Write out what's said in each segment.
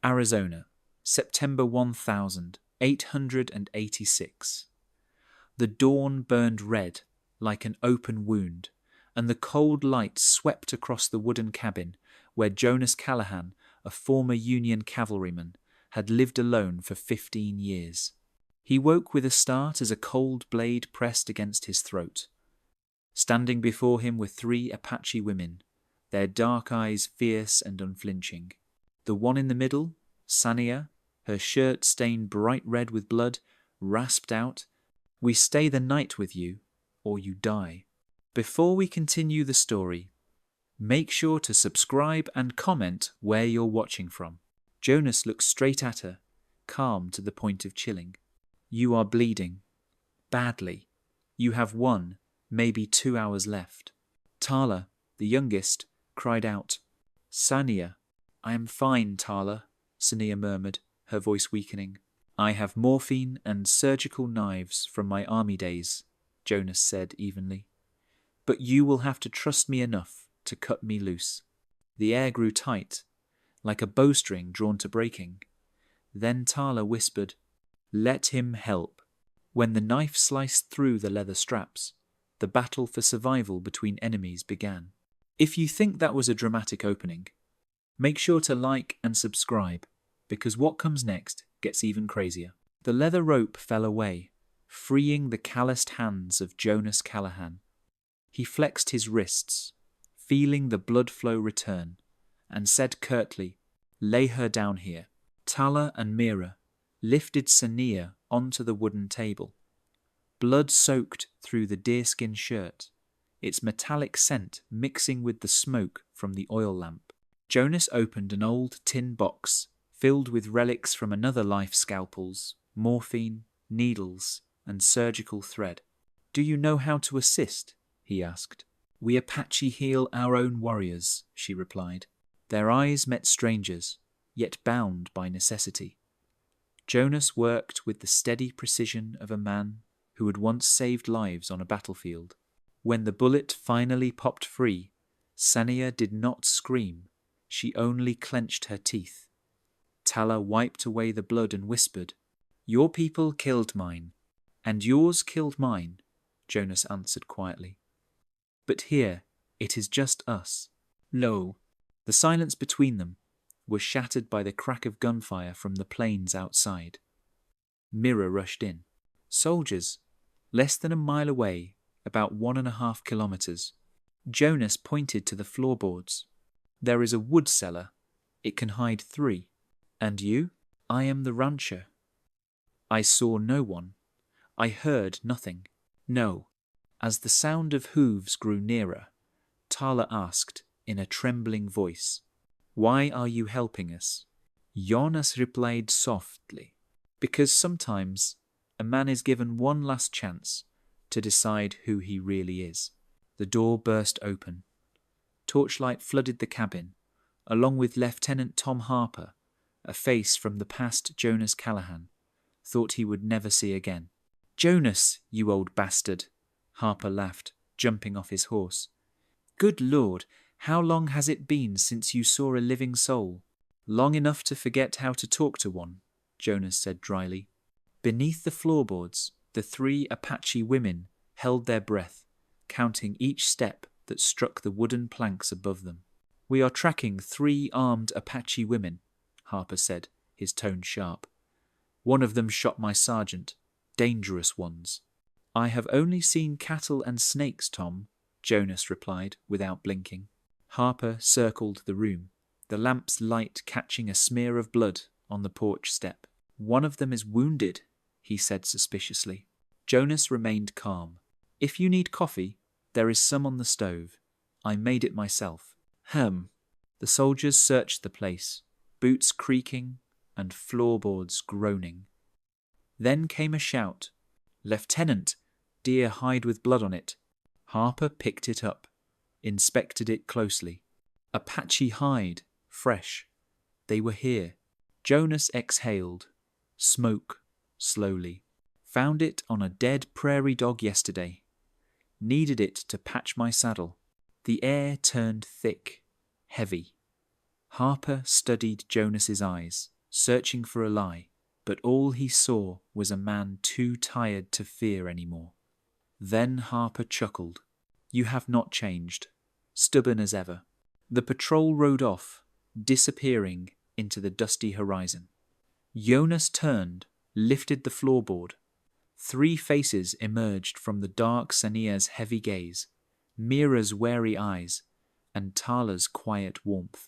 Arizona, September 1886. The dawn burned red like an open wound, and the cold light swept across the wooden cabin where Jonas Callahan, a former Union cavalryman, had lived alone for 15 years. He woke with a start as a cold blade pressed against his throat. Standing before him were 3 Apache women, their dark eyes fierce and unflinching. The one in the middle, Sania, her shirt stained bright red with blood, rasped out, "We stay the night with you, or you die." Before we continue the story, make sure to subscribe and comment where you're watching from. Jonas looked straight at her, calm to the point of chilling. "You are bleeding. Badly. You have 1, maybe 2 hours left." Tala, the youngest, cried out. "Sania." "I am fine, Tala," Sania murmured, her voice weakening. "I have morphine and surgical knives from my army days," Jonas said evenly. "But you will have to trust me enough to cut me loose." The air grew tight, like a bowstring drawn to breaking. Then Tala whispered, "Let him help." When the knife sliced through the leather straps, the battle for survival between enemies began. If you think that was a dramatic opening, make sure to like and subscribe, because what comes next gets even crazier. The leather rope fell away, freeing the calloused hands of Jonas Callahan. He flexed his wrists, feeling the blood flow return, and said curtly, "Lay her down here." Tala and Mira lifted Sania onto the wooden table. Blood soaked through the deerskin shirt, its metallic scent mixing with the smoke from the oil lamp. Jonas opened an old tin box filled with relics from another life's scalpels, morphine, needles, and surgical thread. "Do you know how to assist?" he asked. "We Apache heal our own warriors," she replied. Their eyes met strangers, yet bound by necessity. Jonas worked with the steady precision of a man who had once saved lives on a battlefield. When the bullet finally popped free, Sania did not scream. She only clenched her teeth. Tala wiped away the blood and whispered, "Your people killed mine, and yours killed mine," Jonas answered quietly. "But here, it is just us." Lo, the silence between them was shattered by the crack of gunfire from the plains outside. Mira rushed in. "Soldiers, less than a mile away, about 1.5 kilometers. Jonas pointed to the floorboards. "There is a wood cellar. It can hide 3. And you?" "I am the rancher." "I saw no one. I heard nothing." "No." As the sound of hooves grew nearer, Tala asked in a trembling voice, "Why are you helping us?" Jonas replied softly, "Because sometimes a man is given one last chance to decide who he really is." The door burst open. Torchlight flooded the cabin, along with Lieutenant Tom Harper, a face from the past Jonas Callahan thought he would never see again. "Jonas, you old bastard," Harper laughed, jumping off his horse. "Good Lord, how long has it been since you saw a living soul?" "Long enough to forget how to talk to one," Jonas said dryly. Beneath the floorboards, the 3 Apache women held their breath, counting each step that struck the wooden planks above them. "We are tracking 3 armed Apache women," Harper said, his tone sharp. "One of them shot my sergeant. Dangerous ones." "I have only seen cattle and snakes, Tom," Jonas replied without blinking. Harper circled the room, the lamp's light catching a smear of blood on the porch step. "One of them is wounded," he said suspiciously. Jonas remained calm. "If you need coffee, there is some on the stove. I made it myself." The soldiers searched the place, boots creaking and floorboards groaning. Then came a shout. "Lieutenant, deer hide with blood on it." Harper picked it up, inspected it closely. Apache hide, fresh. They were here. Jonas exhaled. Smoke, slowly. "Found it on a dead prairie dog yesterday. Needed it to patch my saddle." The air turned thick, heavy. Harper studied Jonas's eyes. searching for a lie, but all he saw was a man too tired to fear anymore. Then Harper chuckled. "You have not changed, stubborn as ever." The patrol rode off, disappearing into the dusty horizon. Jonas turned, lifted the floorboard. 3 faces emerged from the dark Sania's heavy gaze, Mira's wary eyes, and Tala's quiet warmth.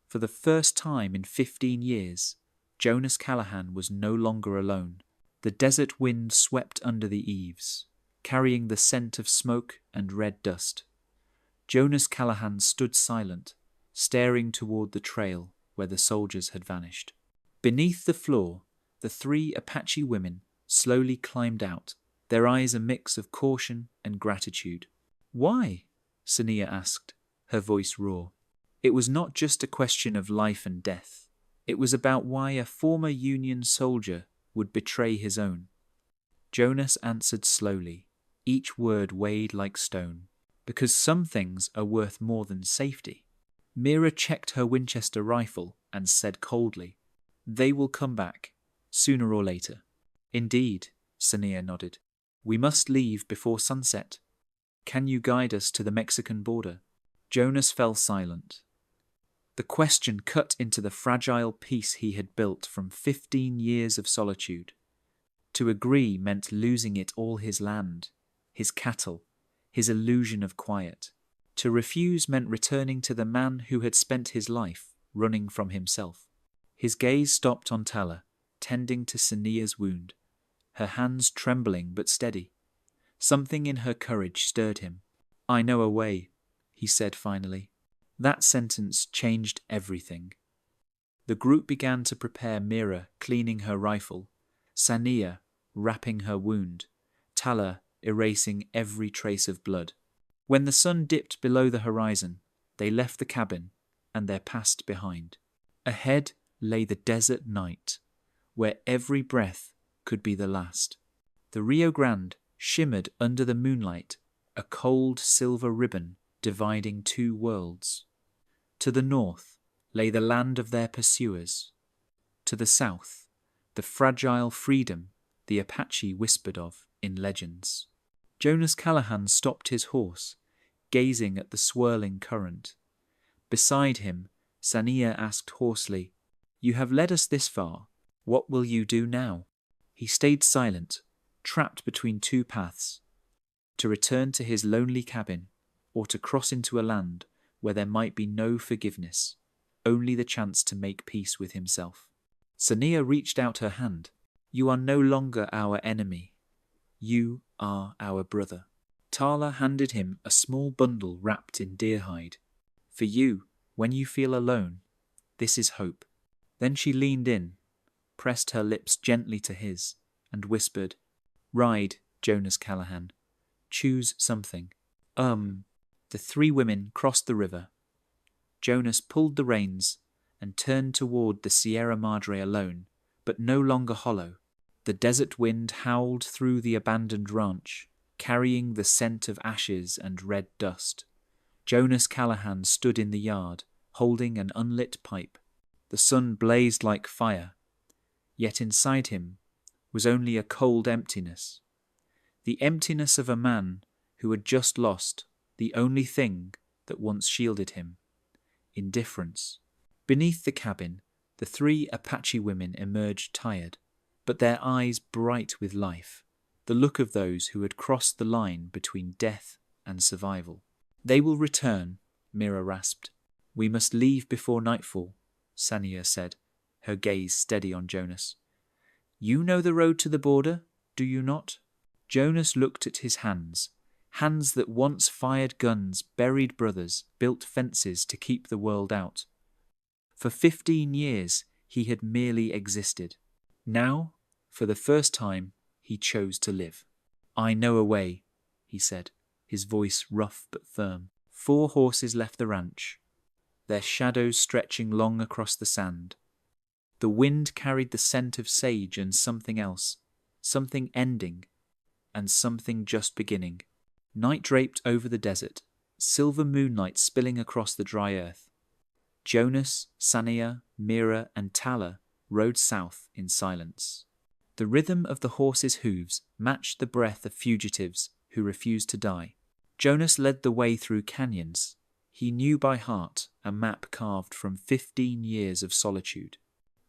For the first time in 15 years, Jonas Callahan was no longer alone. The desert wind swept under the eaves, carrying the scent of smoke and red dust. Jonas Callahan stood silent, staring toward the trail where the soldiers had vanished. Beneath the floor, the 3 Apache women slowly climbed out, their eyes a mix of caution and gratitude. "Why?" Sania asked, her voice raw. It was not just a question of life and death. It was about why a former Union soldier would betray his own. Jonas answered slowly, each word weighed like stone. "Because some things are worth more than safety." Mira checked her Winchester rifle and said coldly, "They will come back, sooner or later." "Indeed," Sania nodded. "We must leave before sunset. Can you guide us to the Mexican border?" Jonas fell silent. The question cut into the fragile peace he had built from 15 years of solitude. To agree meant losing it all: his land, his cattle, his illusion of quiet. To refuse meant returning to the man who had spent his life running from himself. His gaze stopped on Tala, tending to Sania's wound, her hands trembling but steady. Something in her courage stirred him. "I know a way," he said finally. That sentence changed everything. The group began to prepare, Mira cleaning her rifle, Sania wrapping her wound, Tala erasing every trace of blood. When the sun dipped below the horizon, they left the cabin and their past behind. Ahead lay the desert night, where every breath could be the last. The Rio Grande shimmered under the moonlight, a cold silver ribbon dividing 2 worlds. To the north lay the land of their pursuers. To the south, the fragile freedom the Apache whispered of in legends. Jonas Callahan stopped his horse, gazing at the swirling current. Beside him, Sania asked hoarsely, "You have led us this far. What will you do now?" He stayed silent, trapped between 2 paths: to return to his lonely cabin, or to cross into a land where there might be no forgiveness, only the chance to make peace with himself. Sania reached out her hand. "You are no longer our enemy. You are our brother." Tala handed him a small bundle wrapped in deer hide. "For you, when you feel alone, this is hope." Then she leaned in, pressed her lips gently to his, and whispered, "Ride, Jonas Callahan. Choose something." The 3 women crossed the river. Jonas pulled the reins and turned toward the Sierra Madre alone, but no longer hollow. The desert wind howled through the abandoned ranch, carrying the scent of ashes and red dust. Jonas Callahan stood in the yard, holding an unlit pipe. The sun blazed like fire, yet inside him was only a cold emptiness. The emptiness of a man who had just lost the only thing that once shielded him: indifference. Beneath the cabin, the 3 Apache women emerged tired, but their eyes bright with life, the look of those who had crossed the line between death and survival. "They will return," Mira rasped. "We must leave before nightfall," Sania said, her gaze steady on Jonas. "You know the road to the border, do you not?" Jonas looked at his hands, hands that once fired guns, buried brothers, built fences to keep the world out. For 15 years, he had merely existed. Now, for the first time, he chose to live. "I know a way," he said, his voice rough but firm. 4 horses left the ranch, their shadows stretching long across the sand. The wind carried the scent of sage and something else, something ending and something just beginning. Night draped over the desert, silver moonlight spilling across the dry earth. Jonas, Sania, Mira, and Tala rode south in silence. The rhythm of the horses' hooves matched the breath of fugitives who refused to die. Jonas led the way through canyons. He knew by heart a map carved from 15 years of solitude.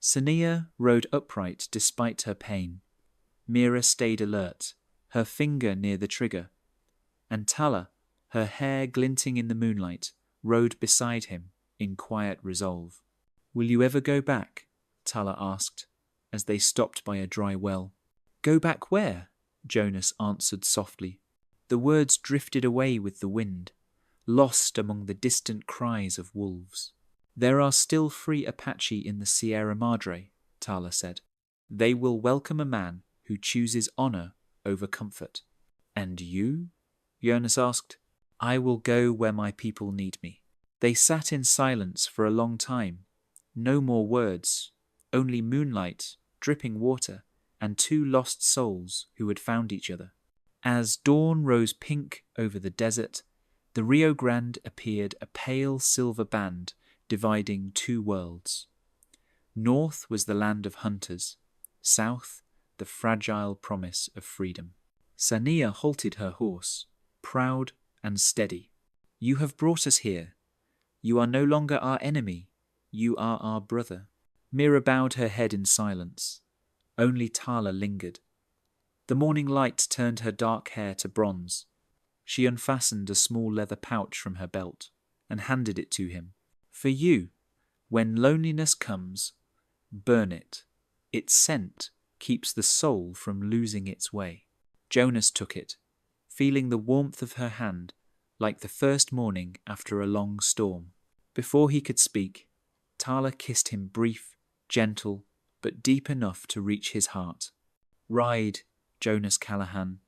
Sania rode upright despite her pain. Mira stayed alert, her finger near the trigger. And Tala, her hair glinting in the moonlight, rode beside him in quiet resolve. "Will you ever go back?" Tala asked, as they stopped by a dry well. "Go back where?" Jonas answered softly. The words drifted away with the wind, lost among the distant cries of wolves. "There are still free Apache in the Sierra Madre," Tala said. "They will welcome a man who chooses honor over comfort." "And you?" Jonas asked. "I will go where my people need me." They sat in silence for a long time. No more words, only moonlight, dripping water, and two lost souls who had found each other. As dawn rose pink over the desert, the Rio Grande appeared a pale silver band dividing two worlds. North was the land of hunters, south the fragile promise of freedom. Sania halted her horse, proud and steady. "You have brought us here. You are no longer our enemy. You are our brother." Mira bowed her head in silence. Only Tala lingered. The morning light turned her dark hair to bronze. She unfastened a small leather pouch from her belt and handed it to him. "For you, when loneliness comes, burn it. Its scent keeps the soul from losing its way." Jonas took it, feeling the warmth of her hand like the first morning after a long storm. Before he could speak, Tala kissed him brief, gentle, but deep enough to reach his heart. "Ride, Jonas Callahan.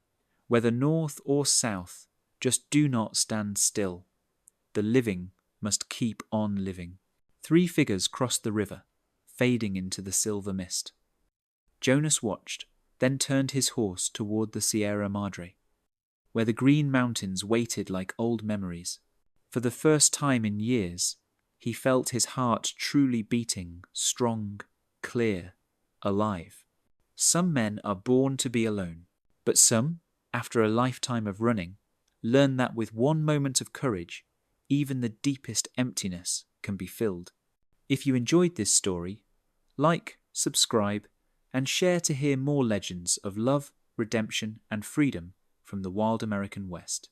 Whether north or south, just do not stand still. The living must keep on living." 3 figures crossed the river, fading into the silver mist. Jonas watched, then turned his horse toward the Sierra Madre, where the green mountains waited like old memories. For the first time in years, he felt his heart truly beating, strong, clear, alive. Some men are born to be alone, but some, after a lifetime of running, learn that with one moment of courage, even the deepest emptiness can be filled. If you enjoyed this story, like, subscribe, and share to hear more legends of love, redemption, and freedom from the wild American West.